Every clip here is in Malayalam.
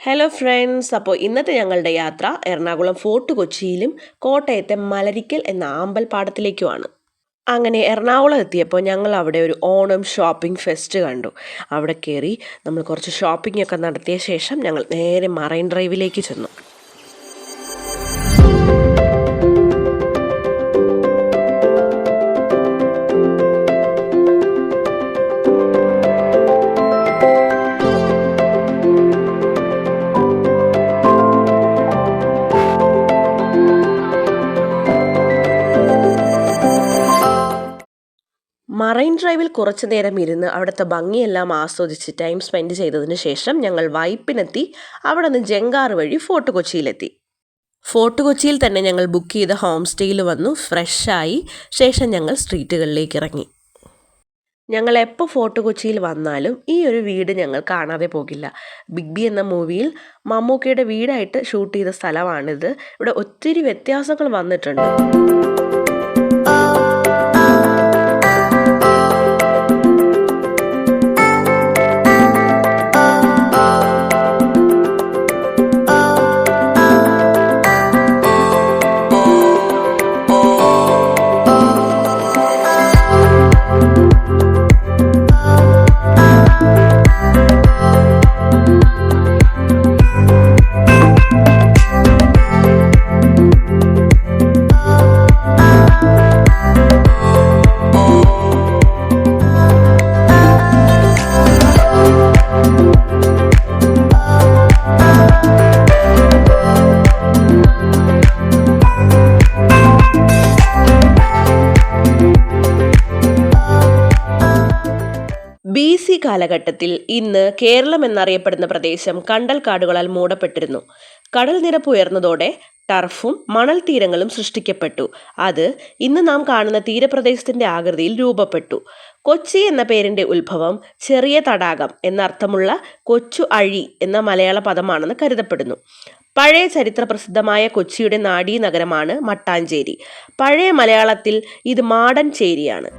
ഹലോ ഫ്രണ്ട്സ്, അപ്പോൾ ഇന്നത്തെ ഞങ്ങളുടെ യാത്ര എറണാകുളം ഫോർട്ട് കൊച്ചിയിലും കോട്ടയത്തെ മലരിക്കൽ എന്ന ആമ്പൽപ്പാടത്തിലേക്കുമാണ്. അങ്ങനെ എറണാകുളം എത്തിയപ്പോൾ ഞങ്ങൾ അവിടെ ഒരു ഓണം ഷോപ്പിംഗ് ഫെസ്റ്റ് കണ്ടു. അവിടെ കയറി നമ്മൾ കുറച്ച് ഷോപ്പിംഗ് ഒക്കെ നടത്തിയ ശേഷം ഞങ്ങൾ നേരെ മറൈൻ ഡ്രൈവിലേക്ക് ചെന്നു. മറൈൻ ഡ്രൈവിൽ കുറച്ചു നേരം ഇരുന്ന് അവിടുത്തെ ഭംഗിയെല്ലാം ആസ്വദിച്ച് ടൈം സ്പെൻഡ് ചെയ്തതിന് ശേഷം ഞങ്ങൾ വൈപ്പിനെത്തി. അവിടെ നിന്ന് ജങ്കാറ് വഴി ഫോർട്ട് കൊച്ചിയിലെത്തി. ഫോർട്ട് കൊച്ചിയിൽ തന്നെ ഞങ്ങൾ ബുക്ക് ചെയ്ത ഹോം സ്റ്റേയിൽ വന്നു ഫ്രഷായി ശേഷം ഞങ്ങൾ സ്ട്രീറ്റുകളിലേക്ക് ഇറങ്ങി. ഞങ്ങൾ എപ്പോൾ ഫോർട്ട് കൊച്ചിയിൽ വന്നാലും ഈ ഒരു വീട് ഞങ്ങൾ കാണാതെ പോകില്ല. ബിഗ് ബി എന്ന മൂവിയിൽ മമ്മൂക്കയുടെ വീടായിട്ട് ഷൂട്ട് ചെയ്ത സ്ഥലമാണിത്. ഇവിടെ ഒത്തിരി വ്യത്യാസങ്ങൾ വന്നിട്ടുണ്ട്. BC കാലഘട്ടത്തിൽ ഇന്ന് കേരളം എന്നറിയപ്പെടുന്ന പ്രദേശം കണ്ടൽ കാടുകളാൽ മൂടപ്പെട്ടിരുന്നു. കടൽ നിരപ്പ് ഉയർന്നതോടെ ടർഫും മണൽ തീരങ്ങളും സൃഷ്ടിക്കപ്പെട്ടു. അത് ഇന്ന് നാം കാണുന്ന തീരപ്രദേശത്തിന്റെ ആകൃതിയിൽ രൂപപ്പെട്ടു. കൊച്ചി എന്ന പേരിന്റെ ഉത്ഭവം ചെറിയ തടാകം എന്നർത്ഥമുള്ള കൊച്ചു അഴി എന്ന മലയാള പദമാണെന്ന് കരുതപ്പെടുന്നു. പഴയ ചരിത്ര പ്രസിദ്ധമായ കൊച്ചിയുടെ നാഡീ നഗരമാണ് മട്ടാഞ്ചേരി. പഴയ മലയാളത്തിൽ ഇത് മാടൻ ചേരിയാണ്.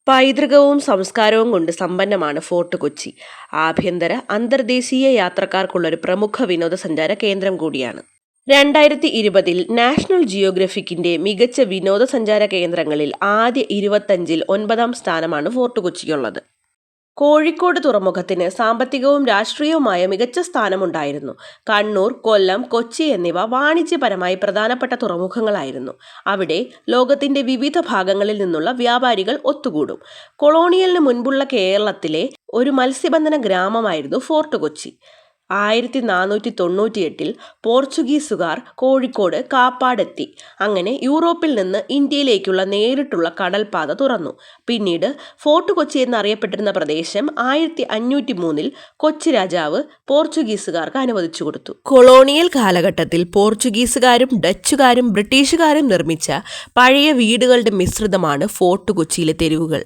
പൈതൃകവും സംസ്കാരവും കൊണ്ട് സമ്പന്നമാണ് ഫോർട്ട് കൊച്ചി. ആഭ്യന്തര അന്തർദേശീയ യാത്രക്കാർക്കുള്ളൊരു പ്രമുഖ വിനോദസഞ്ചാര കേന്ദ്രം കൂടിയാണ്. 2020 നാഷണൽ ജിയോഗ്രഫിക്കിന്റെ മികച്ച വിനോദസഞ്ചാര കേന്ദ്രങ്ങളിൽ ആദ്യ 25-ൽ 9ാം സ്ഥാനമാണ് ഫോർട്ട് കൊച്ചിക്കുള്ളത്. കോഴിക്കോട് തുറമുഖത്തിന് സാമ്പത്തികവും രാഷ്ട്രീയവുമായ മികച്ച സ്ഥാനമുണ്ടായിരുന്നു. കണ്ണൂർ, കൊല്ലം, കൊച്ചി എന്നിവ വാണിജ്യപരമായി പ്രധാനപ്പെട്ട തുറമുഖങ്ങളായിരുന്നു. അവിടെ ലോകത്തിന്റെ വിവിധ ഭാഗങ്ങളിൽ നിന്നുള്ള വ്യാപാരികൾ ഒത്തുകൂടും. കൊളോണിയലിന് മുൻപുള്ള കേരളത്തിലെ ഒരു മത്സ്യബന്ധന ഗ്രാമമായിരുന്നു ഫോർട്ട് കൊച്ചി. 1498 പോർച്ചുഗീസുകാർ കോഴിക്കോട് കാപ്പാടെത്തി. അങ്ങനെ യൂറോപ്പിൽ നിന്ന് ഇന്ത്യയിലേക്കുള്ള നേരിട്ടുള്ള കടൽപാത തുറന്നു. പിന്നീട് ഫോർട്ട് കൊച്ചി എന്നറിയപ്പെട്ടിരുന്ന പ്രദേശം 1503 കൊച്ചി രാജാവ് പോർച്ചുഗീസുകാർക്ക് അനുവദിച്ചു കൊടുത്തു. കൊളോണിയൽ കാലഘട്ടത്തിൽ പോർച്ചുഗീസുകാരും ഡച്ചുകാരും ബ്രിട്ടീഷുകാരും നിർമ്മിച്ച പഴയ വീടുകളുടെ മിശ്രിതമാണ് ഫോർട്ട് കൊച്ചിയിലെ തെരുവുകൾ.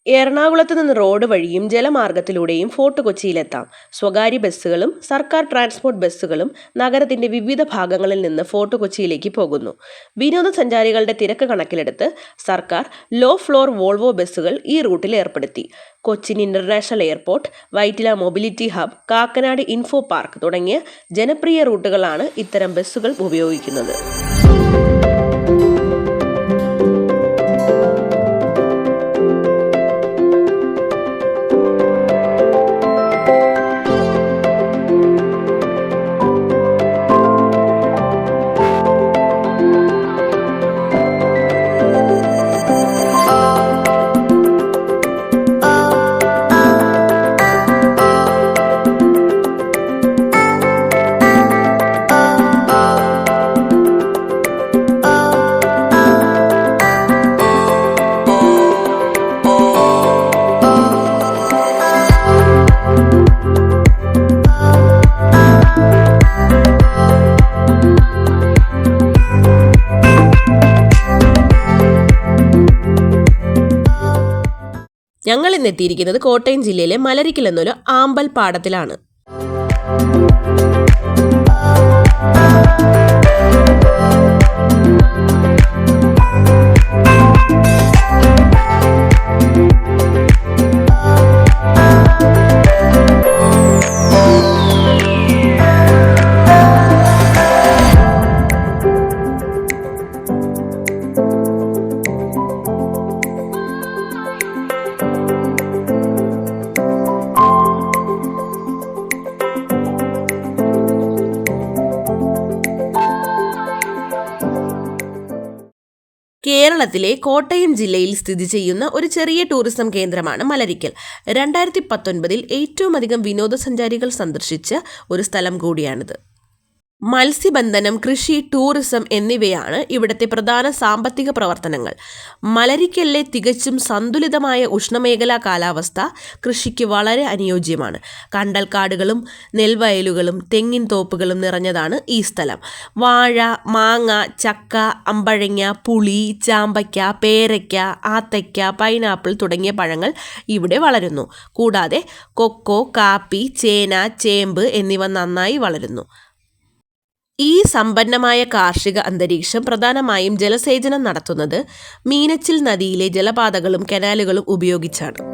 എറണാകുളത്ത് നിന്ന് റോഡ് വഴിയും ജലമാർഗത്തിലൂടെയും ഫോർട്ട് കൊച്ചിയിലെത്താം. സ്വകാര്യ ബസ്സുകളും സർക്കാർ ട്രാൻസ്പോർട്ട് ബസ്സുകളും നഗരത്തിന്റെ വിവിധ ഭാഗങ്ങളിൽ നിന്ന് ഫോർട്ട് കൊച്ചിയിലേക്ക് പോകുന്നു. വിനോദസഞ്ചാരികളുടെ തിരക്ക് കണക്കിലെടുത്ത് സർക്കാർ ലോ ഫ്ലോർ വോൾവോ ബസ്സുകൾ ഈ റൂട്ടിൽ ഏർപ്പെടുത്തി. Cochin international airport, Vyttila mobility hub, Kakkanad info park തുടങ്ങിയ ജനപ്രിയ റൂട്ടുകളാണ് ഇത്തരം ബസ്സുകൾ ഉപയോഗിക്കുന്നത്. ഞങ്ങൾ ഇന്ന് എത്തിയിരിക്കുന്നത് കോട്ടയം ജില്ലയിലെ മലരിക്കൽ എന്നൊരു ആമ്പൽ പാടത്തിലാണ്. കേരളത്തിലെ കോട്ടയം ജില്ലയിൽ സ്ഥിതി ചെയ്യുന്ന ഒരു ചെറിയ ടൂറിസം കേന്ദ്രമാണ് മലരിക്കൽ. 2019 ഏറ്റവും അധികം വിനോദസഞ്ചാരികൾ സന്ദർശിച്ച ഒരു സ്ഥലം കൂടിയാണിത്. മത്സ്യബന്ധനം, കൃഷി, ടൂറിസം എന്നിവയാണ് ഇവിടുത്തെ പ്രധാന സാമ്പത്തിക പ്രവർത്തനങ്ങൾ. മലരിക്കലിലെ തികച്ചും സന്തുലിതമായ ഉഷ്ണമേഖലാ കാലാവസ്ഥ കൃഷിക്ക് വളരെ അനുയോജ്യമാണ്. കണ്ടൽക്കാടുകളും നെൽവയലുകളും തെങ്ങിൻ തോപ്പുകളും നിറഞ്ഞതാണ് ഈ സ്ഥലം. വാഴ, മാങ്ങ, ചക്ക, അമ്പഴങ്ങ, പുളി, ചാമ്പയ്ക്ക, പേരയ്ക്ക, ആത്തയ്ക്ക, പൈനാപ്പിൾ തുടങ്ങിയ പഴങ്ങൾ ഇവിടെ വളരുന്നു. കൂടാതെ കൊക്കോ, കാപ്പി, ചേന, ചേമ്പ് എന്നിവ നന്നായി വളരുന്നു. ഈ സമ്പന്നമായ കാർഷിക അന്തരീക്ഷം പ്രധാനമായും ജലസേചനം നടത്തുന്നത് മീനച്ചിൽ നദിയിലെ ജലപാതകളും കനാലുകളും ഉപയോഗിച്ചാണ്.